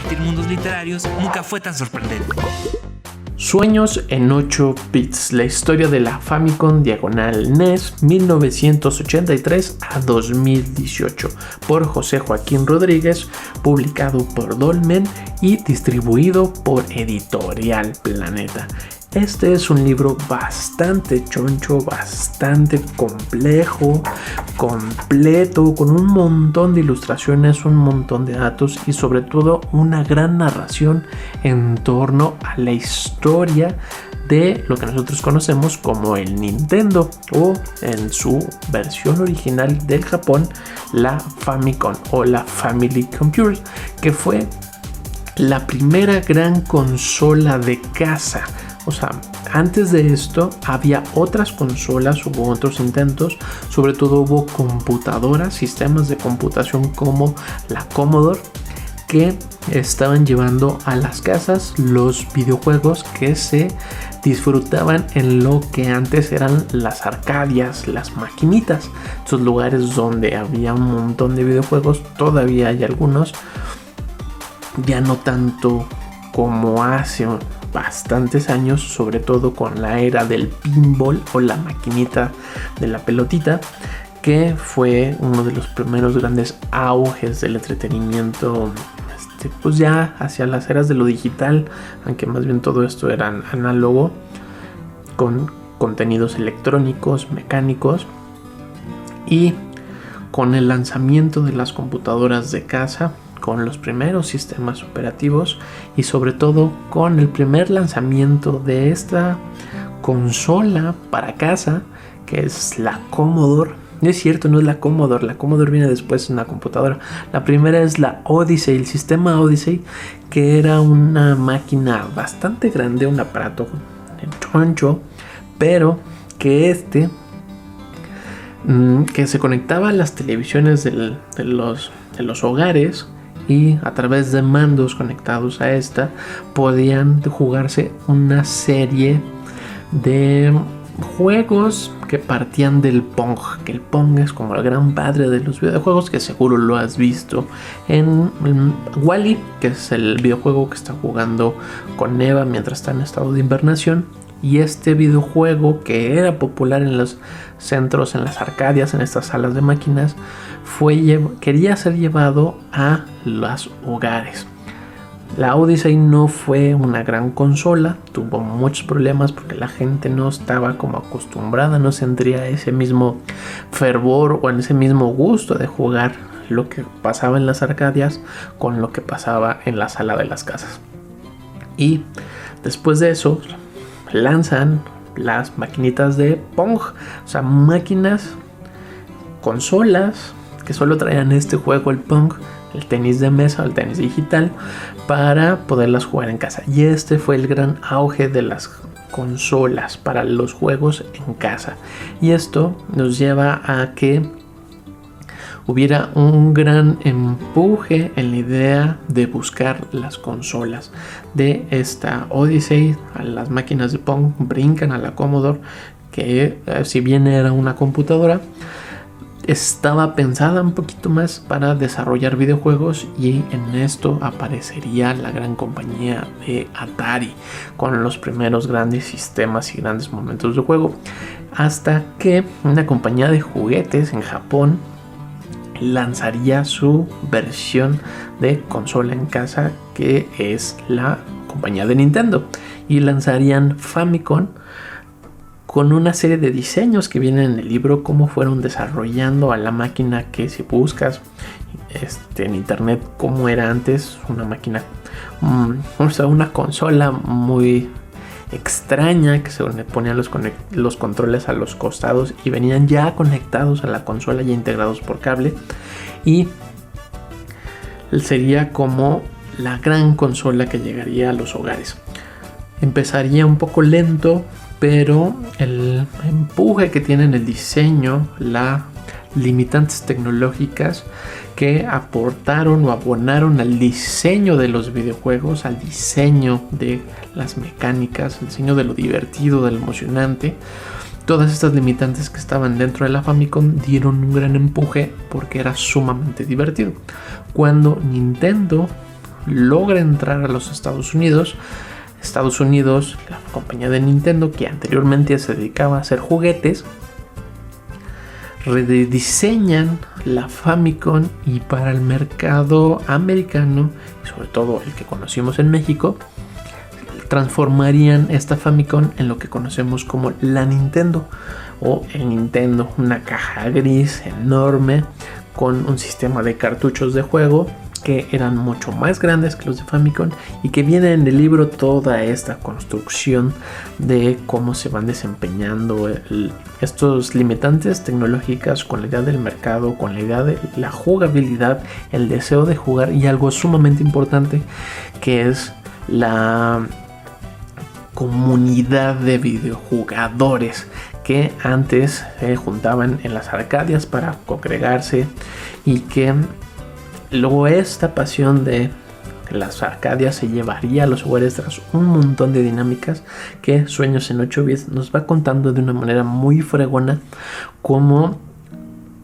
compartir mundos literarios nunca fue tan sorprendente. Sueños en 8 bits, la historia de la Famicom /NES 1983 a 2018, por José Joaquín Rodríguez, publicado por Dolmen y distribuido por Editorial Planeta. Este es un libro bastante choncho, bastante complejo, completo, con un montón de ilustraciones, un montón de datos y sobre todo una gran narración en torno a la historia de lo que nosotros conocemos como el Nintendo, o en su versión original del Japón, la Famicom o la Family Computer, que fue la primera gran consola de casa. O sea, antes de esto había otras consolas, hubo otros intentos, sobre todo hubo computadoras, sistemas de computación como la Commodore, que estaban llevando a las casas los videojuegos que se disfrutaban en lo que antes eran las arcadias, las maquinitas, esos lugares donde había un montón de videojuegos. Todavía hay algunos, ya no tanto como hace bastantes años, sobre todo con la era del pinball o la maquinita de la pelotita, que fue uno de los primeros grandes auges del entretenimiento, pues ya hacia las eras de lo digital, aunque más bien todo esto era análogo, con contenidos electrónicos, mecánicos, y con el lanzamiento de las computadoras de casa, con los primeros sistemas operativos y sobre todo con el primer lanzamiento de esta consola para casa, que es la Commodore. No es cierto, no es la Commodore viene después en la computadora. La primera es la Odyssey, el sistema Odyssey, que era una máquina bastante grande, un aparato choncho, pero que que se conectaba a las televisiones de los hogares, y a través de mandos conectados a esta podían jugarse una serie de juegos que partían del Pong, que el Pong es como el gran padre de los videojuegos, que seguro lo has visto en Wall-E, que es el videojuego que está jugando con Eva mientras está en estado de hibernación. Y este videojuego, que era popular en los centros, en las arcadias, en estas salas de máquinas, quería ser llevado a los hogares. La Odyssey no fue una gran consola, tuvo muchos problemas porque la gente no estaba como acostumbrada, no sentía ese mismo fervor o ese mismo gusto de jugar lo que pasaba en las arcadias con lo que pasaba en la sala de las casas. Y después de eso lanzan las maquinitas de Pong, o sea, consolas que solo traían este juego, el Pong, el tenis de mesa, el tenis digital, para poderlas jugar en casa. Y este fue el gran auge de las consolas para los juegos en casa. Y esto nos lleva a que hubiera un gran empuje en la idea de buscar las consolas. De esta Odyssey a las máquinas de Pong brincan a la Commodore, que si bien era una computadora, estaba pensada un poquito más para desarrollar videojuegos, y en esto aparecería la gran compañía de Atari con los primeros grandes sistemas y grandes momentos de juego, hasta que una compañía de juguetes en Japón lanzaría su versión de consola en casa, que es la compañía de Nintendo, y lanzarían Famicom con una serie de diseños que vienen en el libro, cómo fueron desarrollando a la máquina, que si buscas en internet cómo era antes, una máquina, una consola muy extraña, que se ponían los controles a los costados y venían ya conectados a la consola, ya integrados por cable, y sería como la gran consola que llegaría a los hogares. Empezaría un poco lento, pero el empuje que tiene en el diseño, las limitantes tecnológicas que aportaron o abonaron al diseño de los videojuegos, al diseño de las mecánicas, al diseño de lo divertido, de lo emocionante. Todas estas limitantes que estaban dentro de la Famicom dieron un gran empuje porque era sumamente divertido. Cuando Nintendo logra entrar a los Estados Unidos. Estados Unidos, la compañía de Nintendo, que anteriormente se dedicaba a hacer juguetes, rediseñan la Famicom, y para el mercado americano y sobre todo el que conocimos en México, transformarían esta Famicom en lo que conocemos como la Nintendo o el Nintendo, una caja gris enorme con un sistema de cartuchos de juego que eran mucho más grandes que los de Famicom, y que viene en el libro toda esta construcción de cómo se van desempeñando estos limitantes tecnológicas con la idea del mercado, con la idea de la jugabilidad, el deseo de jugar, y algo sumamente importante que es la comunidad de videojugadores que antes se juntaban en las arcadias para congregarse, y que luego esta pasión de las arcadias se llevaría a los hogares tras un montón de dinámicas que Sueños en 8 bits nos va contando de una manera muy fregona, como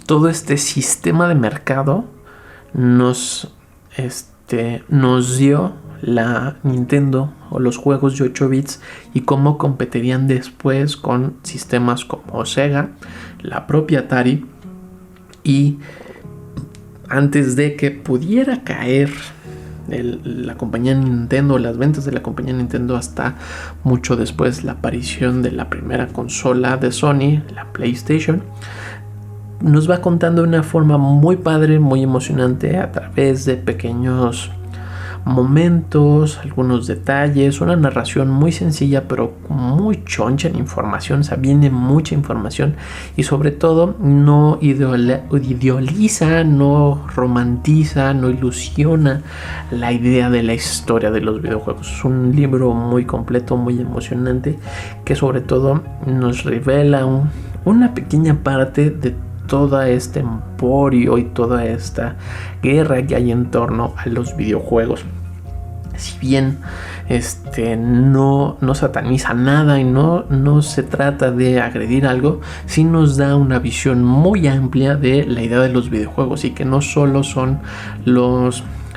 todo este sistema de mercado nos dio la Nintendo o los juegos de 8 bits, y cómo competirían después con sistemas como Sega, la propia Atari, y antes de que pudiera caer la compañía Nintendo, las ventas de la compañía Nintendo, hasta mucho después la aparición de la primera consola de Sony, la PlayStation, nos va contando de una forma muy padre, muy emocionante, a través de pequeños momentos, algunos detalles, una narración muy sencilla pero muy choncha en información. O sea, viene mucha información, y sobre todo no idealiza, no romantiza, no ilusiona la idea de la historia de los videojuegos. Es un libro muy completo, muy emocionante, que sobre todo nos revela una pequeña parte de todo este emporio y toda esta guerra que hay en torno a los videojuegos. Si bien no sataniza nada y no se trata de agredir algo, sí nos da una visión muy amplia de la idea de los videojuegos, y que no solo son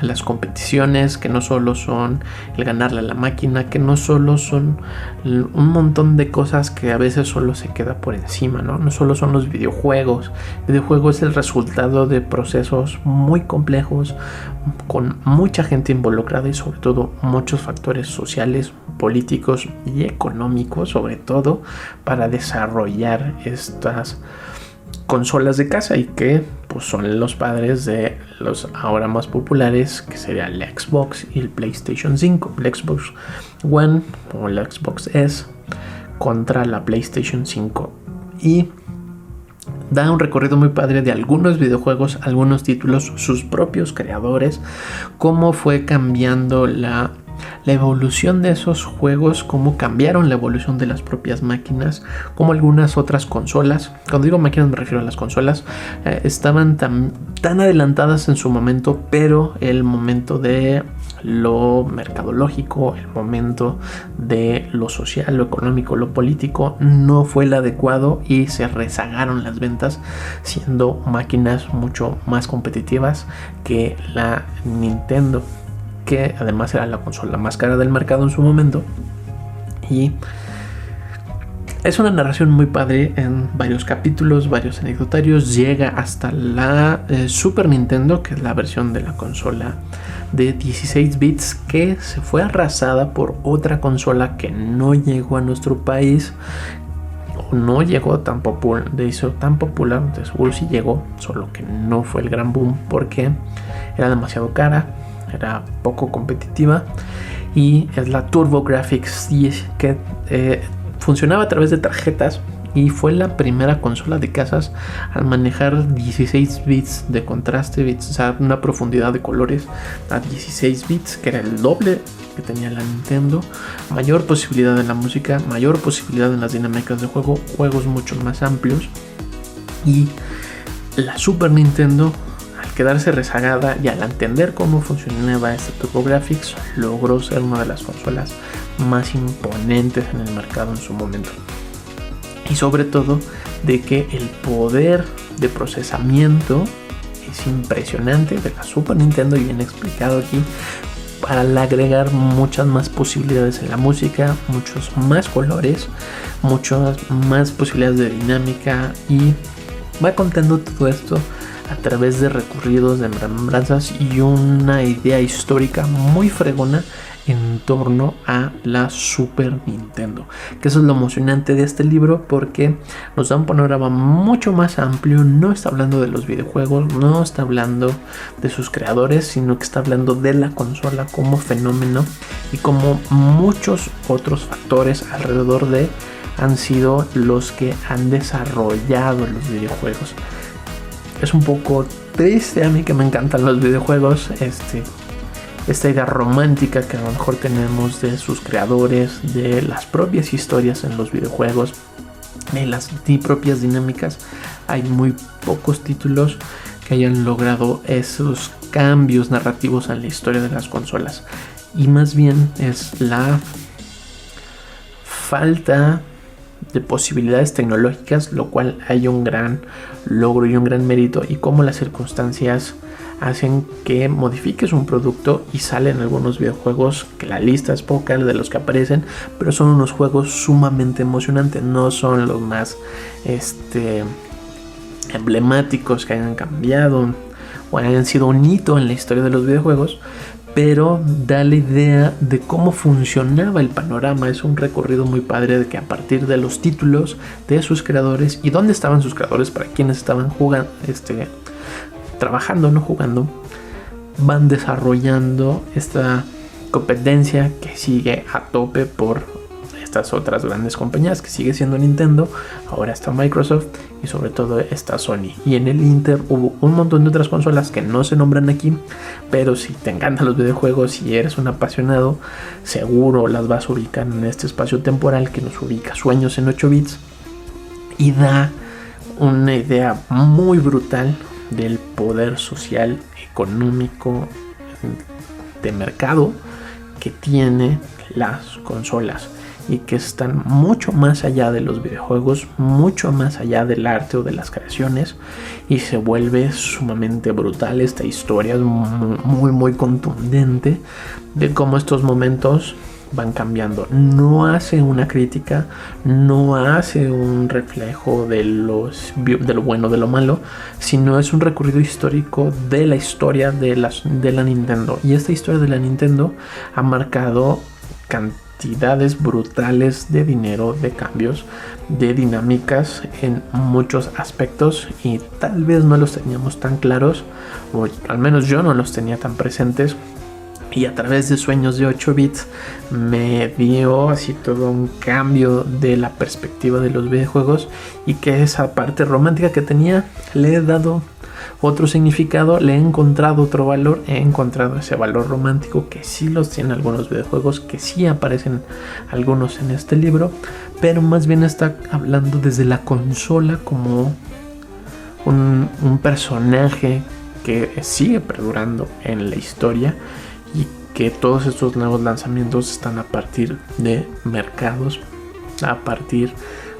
las competiciones, que no solo son el ganarle a la máquina, que no solo son un montón de cosas que a veces solo se queda por encima, ¿no? No solo son los videojuegos. El videojuego es el resultado de procesos muy complejos, con mucha gente involucrada, y sobre todo muchos factores sociales, políticos y económicos, sobre todo para desarrollar estas consolas de casa, y que pues son los padres de los ahora más populares, que sería el Xbox y el PlayStation 5, el Xbox One o el Xbox S contra la PlayStation 5, y da un recorrido muy padre de algunos videojuegos, algunos títulos, sus propios creadores, cómo fue cambiando la evolución de esos juegos, cómo cambiaron la evolución de las propias máquinas, como algunas otras consolas, cuando digo máquinas me refiero a las consolas, estaban tan adelantadas en su momento, pero el momento de lo mercadológico, el momento de lo social, lo económico, lo político no fue el adecuado, y se rezagaron las ventas, siendo máquinas mucho más competitivas que la Nintendo, que además era la consola más cara del mercado en su momento. Y es una narración muy padre en varios capítulos, varios anecdotarios. Llega hasta la Super Nintendo, que es la versión de la consola de 16 bits, que se fue arrasada por otra consola que no llegó a nuestro país, no llegó tan popular, de seguro sí llegó, solo que no fue el gran boom porque era demasiado cara, era poco competitiva, y es la TurboGrafx 10, que funcionaba a través de tarjetas, y fue la primera consola de casas al manejar 16 bits de contraste, bits, o sea, una profundidad de colores a 16 bits, que era el doble que tenía la Nintendo. Mayor posibilidad en la música, mayor posibilidad en las dinámicas de juego, juegos mucho más amplios. Y la Super Nintendo, al quedarse rezagada y al entender cómo funcionaba esta TurboGrafx, logró ser una de las consolas más imponentes en el mercado en su momento. Y sobre todo de que el poder de procesamiento es impresionante de la Super Nintendo, y bien explicado aquí, al agregar muchas más posibilidades en la música, muchos más colores, muchas más posibilidades de dinámica, y va contando todo esto a través de recorridos, de remembranzas y una idea histórica muy fregona en torno a la Super Nintendo, que eso es lo emocionante de este libro, porque nos da un panorama mucho más amplio. No está hablando de los videojuegos, no está hablando de sus creadores, sino que está hablando de la consola como fenómeno y como muchos otros factores alrededor de han sido los que han desarrollado los videojuegos. Es un poco triste, a mí que me encantan los videojuegos, esta idea romántica que a lo mejor tenemos de sus creadores, de las propias historias en los videojuegos, de las propias dinámicas. Hay muy pocos títulos que hayan logrado esos cambios narrativos en la historia de las consolas, y más bien es la falta de posibilidades tecnológicas, lo cual hay un gran logro y un gran mérito, y cómo las circunstancias hacen que modifiques un producto y salen algunos videojuegos que la lista es poca de los que aparecen, pero son unos juegos sumamente emocionantes. No son los más emblemáticos que hayan cambiado o hayan sido un hito en la historia de los videojuegos, pero da la idea de cómo funcionaba el panorama. Es un recorrido muy padre de que a partir de los títulos de sus creadores y dónde estaban sus creadores, para quienes estaban jugando, trabajando, no jugando, van desarrollando esta competencia que sigue a tope por estas otras grandes compañías, que sigue siendo Nintendo, ahora está Microsoft y sobre todo está Sony. Y en el Inter hubo un montón de otras consolas que no se nombran aquí, pero si te encantan los videojuegos y eres un apasionado, seguro las vas a ubicar en este espacio temporal que nos ubica Sueños en 8 bits, y da una idea muy brutal del poder social, económico, de mercado que tiene las consolas, y que están mucho más allá de los videojuegos, mucho más allá del arte o de las creaciones, y se vuelve sumamente brutal. Esta historia es muy muy contundente de cómo estos momentos van cambiando. No hace una crítica, no hace un reflejo de lo bueno, de lo malo, sino es un recorrido histórico de la historia de la Nintendo. Y esta historia de la Nintendo ha marcado cantidades brutales de dinero, de cambios, de dinámicas en muchos aspectos, y tal vez no los teníamos tan claros, o al menos yo no los tenía tan presentes. Y a través de Sueños de 8 bits me dio así todo un cambio de la perspectiva de los videojuegos, y que esa parte romántica que tenía le he dado otro significado, le he encontrado otro valor, he encontrado ese valor romántico que sí los tienen algunos videojuegos, que sí aparecen algunos en este libro, pero más bien está hablando desde la consola como un personaje que sigue perdurando en la historia, y que todos estos nuevos lanzamientos están a partir de mercados, a partir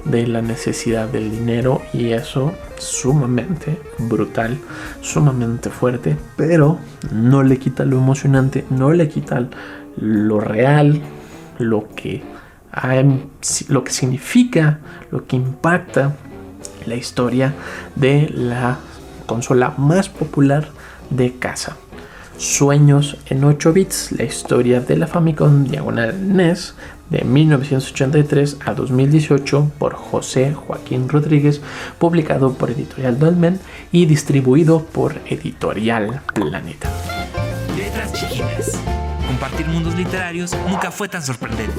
de la necesidad del dinero, y eso sumamente brutal, sumamente fuerte, pero no le quita lo emocionante, no le quita lo real, lo que significa, lo que impacta la historia de la consola más popular de casa. Sueños en 8 bits, la historia de la Famicom diagonal NES de 1983 a 2018 por José Joaquín Rodríguez, publicado por Editorial Dolmen y distribuido por Editorial Planeta. Letras chiquitas. Compartir mundos literarios nunca fue tan sorprendente.